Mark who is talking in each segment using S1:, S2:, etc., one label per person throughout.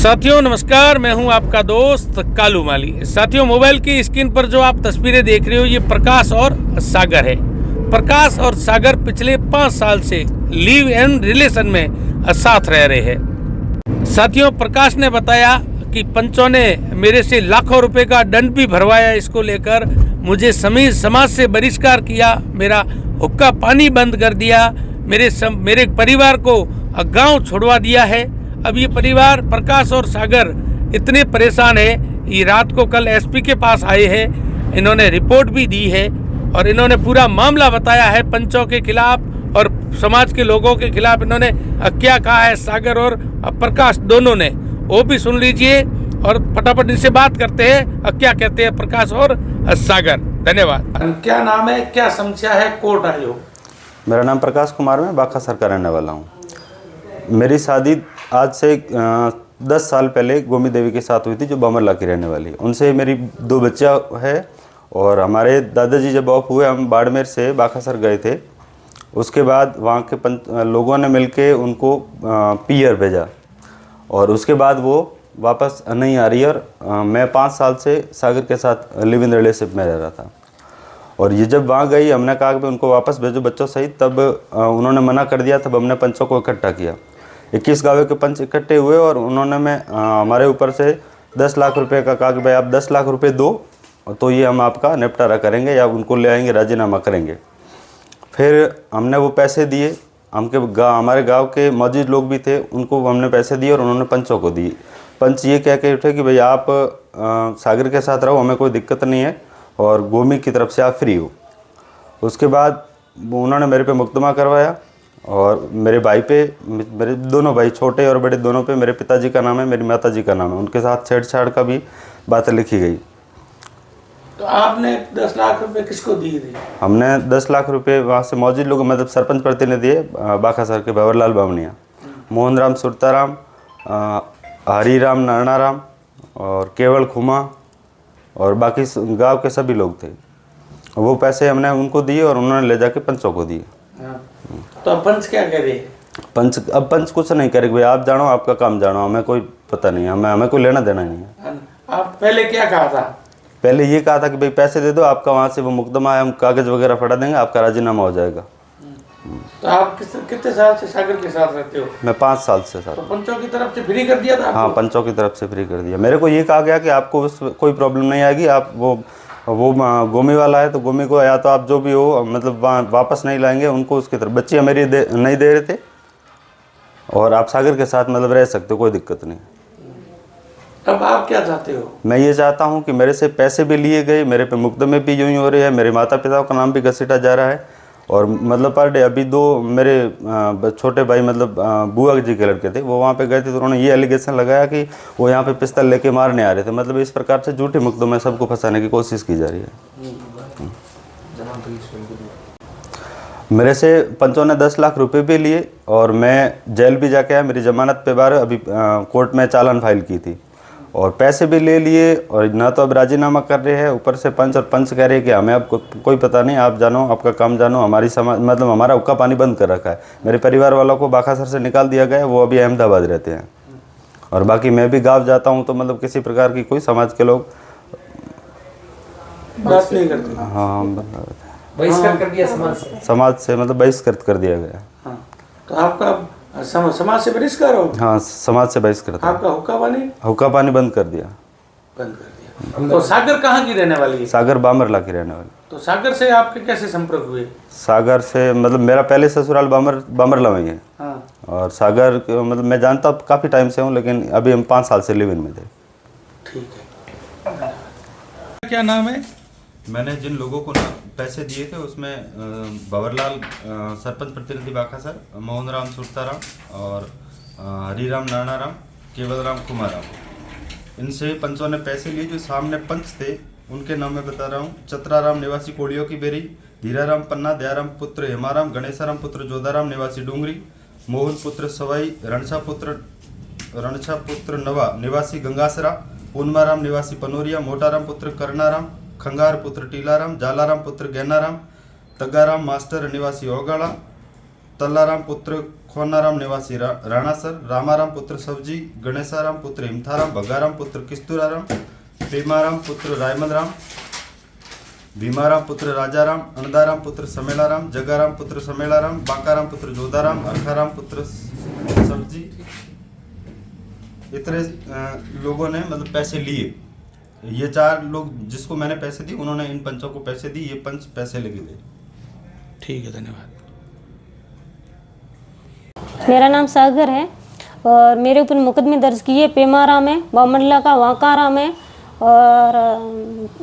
S1: साथियों नमस्कार, मैं हूं आपका दोस्त कालू माली। साथियों, मोबाइल की स्क्रीन पर जो आप तस्वीरें देख रहे हो ये प्रकाश और सागर है। प्रकाश और सागर पिछले 5 साल से लिव एंड रिलेशन में साथ रह रहे हैं। साथियों, प्रकाश ने बताया कि पंचों ने मेरे से लाखों रुपए का दंड भी भरवाया। इसको लेकर मुझे समाज से बहिष्कार किया, मेरा हुक्का पानी बंद कर दिया, मेरे परिवार को गांव छोड़वा दिया है। अब ये परिवार प्रकाश और सागर इतने परेशान है, ये रात को कल एसपी के पास आए हैं। इन्होंने रिपोर्ट भी दी है और इन्होंने पूरा मामला बताया है पंचों के खिलाफ और समाज के लोगों के खिलाफ। इन्होंने क्या कहा है सागर और प्रकाश दोनों ने, वो भी सुन लीजिए और फटाफट इनसे बात करते हैं क्या कहते हैं प्रकाश और सागर। धन्यवाद। क्या नाम है, क्या समस्या है, कोर्ट आए हो?
S2: मेरा नाम प्रकाश कुमार, मैं बाखासर का रहने वाला हूँ। मेरी शादी आज से 10 साल पहले गोमी देवी के साथ हुई थी, जो बामरला की रहने वाली। उनसे मेरी 2 बच्चा है और हमारे दादाजी जब ऑफ हुए, हम बाड़मेर से बाखासर गए थे। उसके बाद वहाँ के लोगों ने मिलके उनको पियर भेजा और उसके बाद वो वापस नहीं आ रही है। और मैं 5 साल से सागर के साथ लिव इन रिलेशनशिप में रह रहा था। और ये जब वहाँ गई, हमने कहा कि उनको वापस भेजो बच्चों सहित, तब उन्होंने मना कर दिया। तब हमने पंचों को इकट्ठा किया, 21 गाँव के पंच इकट्ठे हुए और उन्होंने हमारे ऊपर से 10 लाख रुपए का कहा कि भाई आप 10 लाख रुपए दो तो ये हम आपका निपटारा करेंगे या उनको ले आएंगे, राजीनामा करेंगे। फिर हमने वो पैसे दिए। हमारे गांव के मौजूद लोग भी थे, उनको हमने पैसे दिए और उन्होंने पंचों को दिए। पंच ये कह के उठे कि भाई आप सागर के साथ रहो, हमें कोई दिक्कत नहीं है और गोमी की तरफ से आप फ्री हो। उसके बाद उन्होंने मेरे पे मुकदमा करवाया और मेरे भाई पे, मेरे दोनों भाई छोटे और बड़े दोनों पे, मेरे पिताजी का नाम है, मेरी माताजी का नाम है, उनके साथ छेड़छाड़ का भी बातें लिखी गई।
S1: तो आपने 10 लाख रुपए किसको दिए थे? हमने
S2: 10 लाख रुपए वहाँ से मौजूद लोग, मतलब सरपंच प्रतिनिधि है बाखासर के भंवरलाल बामनिया, मोहन राम सुरताराम, हरीराम नारायणाराम और केवल खुमा और बाकी गांव के सभी लोग थे। वो पैसे हमने उनको दिए और उन्होंने ले जाके पंचों को दिए।
S1: तो अब पंच क्या करे?
S2: पंच कुछ नहीं करेगा भाई, आप जानो, आपका काम जानो, हमें कोई पता नहीं, हमें कोई लेना देना नहीं है।
S1: आप पहले क्या कहा था?
S2: पहले ये कहा था कि भाई पैसे दे दो, आपका वहाँ से वो मुकदमा है, हम कागज वगैरह फटा देंगे, आपका राजीनामा हो जाएगा।
S1: तो आप कितने साल से सागर के साथ रहते हो?
S2: मैं 5 साल से साथ।
S1: तो पंचों की तरफ से फ्री कर दिया था आपको?
S2: हाँ, पंचों की तरफ से फ्री कर दिया। मेरे को ये कहा गया कि आपको कोई प्रॉब्लम नहीं आएगी, आप वो गोमी वाला है तो गोमी को या तो आप जो भी हो, मतलब वापस नहीं लाएंगे उनको, उसकी तरफ बच्चे मेरी नहीं दे रहे थे और आप सागर के साथ मतलब रह सकते हो, कोई दिक्कत नहीं।
S1: अब आप क्या चाहते हो?
S2: मैं ये चाहता हूँ कि मेरे से पैसे भी लिए गए, मेरे पे मुकदमे भी यूँ ही हो रहे हैं, मेरे माता पिता का नाम भी घसीटा जा रहा है और मतलब पर डे अभी 2 मेरे छोटे भाई, मतलब बुआ जी के लड़के थे, वो वहाँ पे गए थे तो उन्होंने ये एलिगेशन लगाया कि वो यहाँ पे पिस्तौल लेके मारने आ रहे थे। मतलब इस प्रकार से झूठे मुकदमे सबको फंसाने की कोशिश की जा रही है। मेरे से पंचों ने 10 लाख रुपए भी लिए और मैं जेल भी जाके आया। मेरी जमानत पे बार अभी कोर्ट में चालान फाइल की थी और पैसे भी ले लिए और ना तो अब राजीनामा कर रहे हैं, ऊपर से पंच कह रहे हैं कि हमें अब कोई पता नहीं, आप जानो, आपका काम जानो। हमारी समाज, मतलब हमारा हुक्का पानी बंद कर रखा है। मेरे परिवार वालों को बाखासर से निकाल दिया गया है, वो अभी अहमदाबाद रहते हैं और बाकी मैं भी गाँव जाता हूँ तो मतलब किसी प्रकार की कोई समाज के लोग
S1: बात नहीं करते।
S2: हाँ,
S3: बहिष्कार कर दिया
S2: समाज से, मतलब बहिष्कृत कर दिया गया।
S1: हाँ, तो आपका समाज से बहिष्कार हो?
S2: हाँ, समाज से बहिष्कृत।
S1: आपका हुक्का पानी
S2: बंद कर दिया।
S1: तो सागर कहाँ की रहने वाली है?
S2: सागर बामरला की रहने वाली।
S1: तो सागर से आपके कैसे संपर्क हुए?
S2: सागर से मतलब मेरा पहले ससुराल बामरला में ही है।
S1: हाँ।
S2: और सागर मतलब मैं जानता काफ़ी टाइम से हूँ, लेकिन अभी हम 5 साल से लिव इन में थे।
S1: ठीक है। क्या नाम है?
S2: मैंने जिन लोगों को पैसे दिए थे उसमें भंवरलाल सरपंच प्रतिनिधि बाखासर, मोहन राम सुरताराम और हरीराम नारायणाराम, केवल राम कुमाराम, इनसे पंचों ने पैसे लिए। जो सामने पंच थे उनके नाम मैं बता रहा हूँ: चतराराम निवासी कोड़ियों की बेरी, धीराराम पन्ना, दयाराम पुत्र हेमाराम, गणेशाराम पुत्र जोधाराम निवासी डूंगरी, मोहन पुत्र सवाई, रणछा पुत्र नवा निवासी गंगासरा, पूनमाराम निवासी पनोरिया, मोटाराम पुत्र करनाराम, खंगार पुत्र टीलाराम, जालाराम पुत्र गैनाराम, तग्गाराम मास्टर निवासी ओगाड़ा, तल्लाराम पुत्र खोनाराम निवासी राणासर, रामाराम पुत्र सब्जी, गणेशाराम पुत्र हिमथाराम, भगाराम पुत्र किस्तूराराम, पेमाराम पुत्र रायमलराम, भीमाराम पुत्र राजाराम, अनदाराम पुत्र समेलाराम, जगाराम पुत्र समेलाराम, बांकाराम पुत्र जोधाराम, अरखाराम पुत्र सब्जी। इतने लोगों ने मतलब पैसे लिए। ये 4 लोग जिसको मैंने पैसे दिए उन्होंने इन पंचों को पैसे दिए, ये पंच पैसे लेके गए।
S1: ठीक है, धन्यवाद।
S4: मेरा नाम सागर है और मेरे ऊपर मुकदमे दर्ज किए पेमाराम है, बामंडला का वांकाराम है और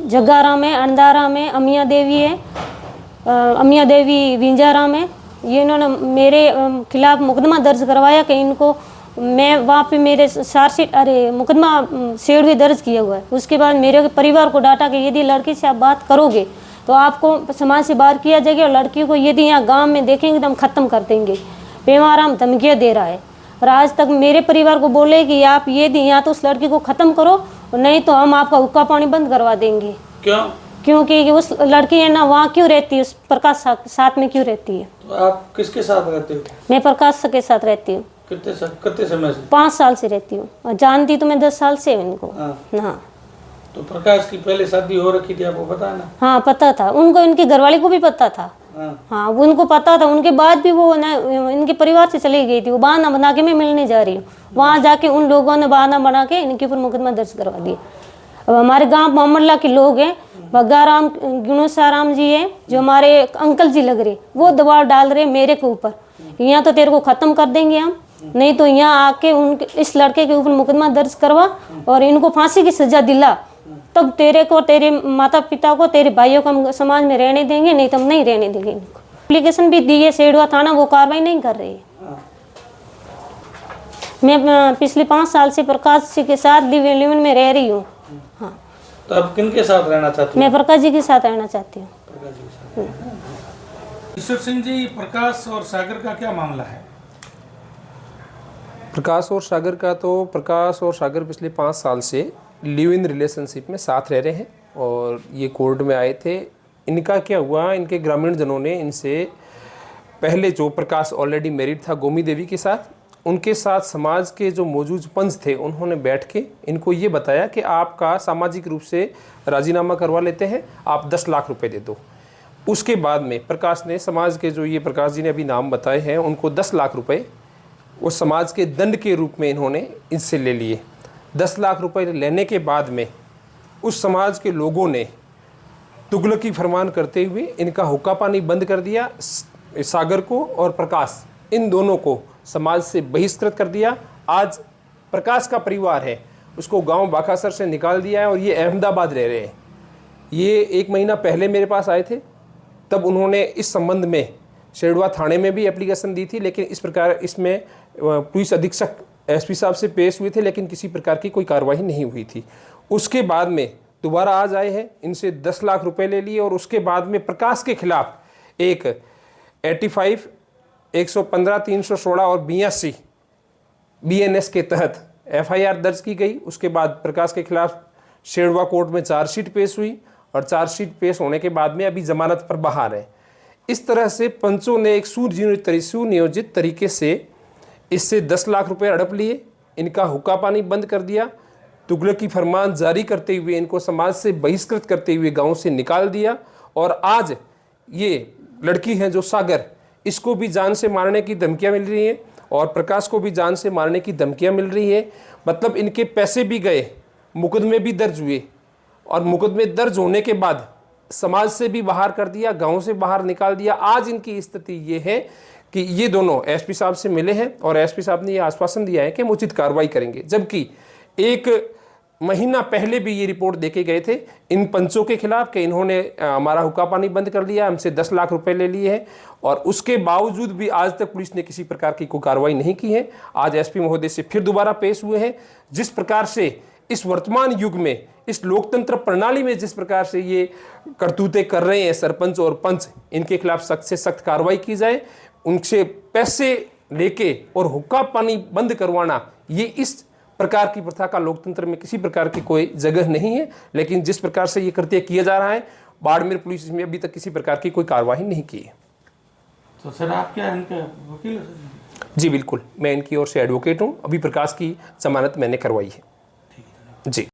S4: जग्गाराम है, अंधाराम है, अमिया देवी है, अमिया देवी विंजाराम है। ये इन्होंने मेरे खिलाफ मुकदमा दर्ज करवाया कि इनको मैं वहाँ पे मेरे चार्जशीट मुकदमा शेड भी दर्ज किया हुआ है। उसके बाद मेरे परिवार को डांटा कि यदि लड़की से आप बात करोगे तो आपको समाज से बाहर किया जाएगा और लड़की को यदि यहाँ गांव में देखेंगे तो हम ख़त्म कर देंगे। पेमाराम धमकियाँ दे रहा है और आज तक मेरे परिवार को बोले कि आप यदि यहाँ तो उस लड़की को ख़त्म करो नहीं तो हम आपका हुक्का पानी बंद करवा देंगे।
S1: क्यों?
S4: क्योंकि उस लड़की है ना वहाँ क्यों रहती है, उस प्रकाश साथ में क्यों रहती है।
S1: तो आप किसके साथ रहते हो?
S4: मैं प्रकाश के साथ रहती हूँ।
S1: कितने समय से?
S4: 5 साल से रहती हूँ और जानती तो मैं 10 साल से हूँ इनको। हाँ।
S1: तो प्रकाश की पहले शादी हो रखी थी, आपको पता है ना?
S4: हाँ पता था उनको, इनकी घरवाली को भी पता था। हाँ उनको पता था। उनके बाद भी वो ना इनके परिवार से चली गई थी। वो बहाना बना के मैं मिलने जा रही हूँ, वहाँ जाके उन लोगों ने बहाना बना के इनके ऊपर मुकदमा दर्ज करवा दिया। अब हमारे गांव मोहम्मदला के लोग हैं, भगाराम गुणेशाराम जी हैं जो हमारे अंकल जी लग रहे, वो दबाव डाल रहे मेरे के ऊपर, यहाँ तो तेरे को ख़त्म कर देंगे हम, नहीं तो यहाँ आके उनके इस लड़के के ऊपर मुकदमा दर्ज करवा और इनको फांसी की सजा दिला, तब तेरे को, तेरे माता पिता को, तेरे भाइयों को हम समाज में रहने देंगे, नहीं तो हम नहीं रहने देंगे इनको। एप्लीकेशन भी दी है सेडुआ थाना, वो कार्रवाई नहीं कर रही है। मैं पिछले 5 साल से प्रकाश जी के साथ लिव इन लिव इन में रह रही हूँ। हाँ।
S1: तो अब किन के साथ रहना चाहती
S4: मैं प्रकाश जी के साथ रहना चाहती हूँ।
S1: ईश्वर सिंह जी, प्रकाश और सागर का क्या मामला है?
S3: प्रकाश और सागर पिछले 5 साल से लिव इन रिलेशनशिप में साथ रह रहे हैं और ये कोर्ट में आए थे। इनका क्या हुआ, इनके ग्रामीण जनों ने इनसे पहले, जो प्रकाश ऑलरेडी मैरिड था गोमी देवी के साथ, उनके साथ समाज के जो मौजूद पंच थे उन्होंने बैठ के इनको ये बताया कि आपका सामाजिक रूप से राजीनामा करवा लेते हैं, आप 10 लाख रुपए दे दो। उसके बाद में प्रकाश ने समाज के, जो ये प्रकाश जी ने अभी नाम बताए हैं, उनको 10 लाख रुपए उस समाज के दंड के रूप में इन्होंने इनसे ले लिए। 10 लाख रुपए लेने के बाद में उस समाज के लोगों ने तुगलकी फरमान करते हुए इनका हुक्का पानी बंद कर दिया। सागर को और प्रकाश, इन दोनों को समाज से बहिष्कृत कर दिया। आज प्रकाश का परिवार है उसको गांव बाखासर से निकाल दिया है और ये अहमदाबाद रह रहे हैं। ये 1 महीना पहले मेरे पास आए थे, तब उन्होंने इस संबंध में शेरडवा थाने में भी एप्लीकेशन दी थी, लेकिन इस प्रकार इसमें पुलिस अधीक्षक एसपी साहब से पेश हुए थे, लेकिन किसी प्रकार की कोई कार्रवाई नहीं हुई थी। उसके बाद में दोबारा आज आए हैं, इनसे 10 लाख रुपए ले लिए और उसके बाद में प्रकाश के खिलाफ एक 85, 115, 316 और 82 BNS के तहत FIR दर्ज की गई। उसके बाद प्रकाश के खिलाफ शेरडवा कोर्ट में चार्जशीट पेश हुई और चार्जशीट पेश होने के बाद में अभी जमानत पर बाहर है। इस तरह से पंचों ने एक सुनियोजित तरीके से इससे 10 लाख रुपए हड़प लिए, इनका हुक्का पानी बंद कर दिया, तुगलकी फरमान जारी करते हुए इनको समाज से बहिष्कृत करते हुए गांव से निकाल दिया। और आज ये लड़की है जो सागर, इसको भी जान से मारने की धमकियां मिल रही हैं और प्रकाश को भी जान से मारने की धमकियां मिल रही है। मतलब इनके पैसे भी गए, मुकदमे भी दर्ज हुए और मुकदमे दर्ज होने के बाद समाज से भी बाहर कर दिया, गांव से बाहर निकाल दिया। आज इनकी स्थिति ये है कि ये दोनों एसपी साहब से मिले हैं और एसपी साहब ने ये आश्वासन दिया है कि हम उचित कार्रवाई करेंगे, जबकि 1 महीना पहले भी ये रिपोर्ट देके गए थे इन पंचों के खिलाफ कि इन्होंने हमारा हुक्का पानी बंद कर दिया, हमसे 10 लाख रुपए ले लिए हैं और उसके बावजूद भी आज तक पुलिस ने किसी प्रकार की कोई कार्रवाई नहीं की है। आज एसपी महोदय से फिर दोबारा पेश हुए हैं। जिस प्रकार से इस वर्तमान युग में, इस लोकतंत्र प्रणाली में जिस प्रकार से ये करतूतें कर रहे हैं सरपंच और पंच, इनके खिलाफ सख्त से सख्त कार्रवाई की जाए। उनसे पैसे लेके और हुक्का पानी बंद करवाना, ये इस प्रकार की प्रथा का लोकतंत्र में किसी प्रकार की कोई जगह नहीं है। लेकिन जिस प्रकार से ये कृत्य किया जा रहा है, बाड़मेर पुलिस इसमें अभी तक किसी प्रकार की कोई कार्रवाई नहीं की है।
S1: तो सर आप क्या इनका वकील हो सर?
S3: जी बिल्कुल, मैं इनकी ओर से एडवोकेट हूँ। अभी प्रकाश की जमानत मैंने करवाई है। जी।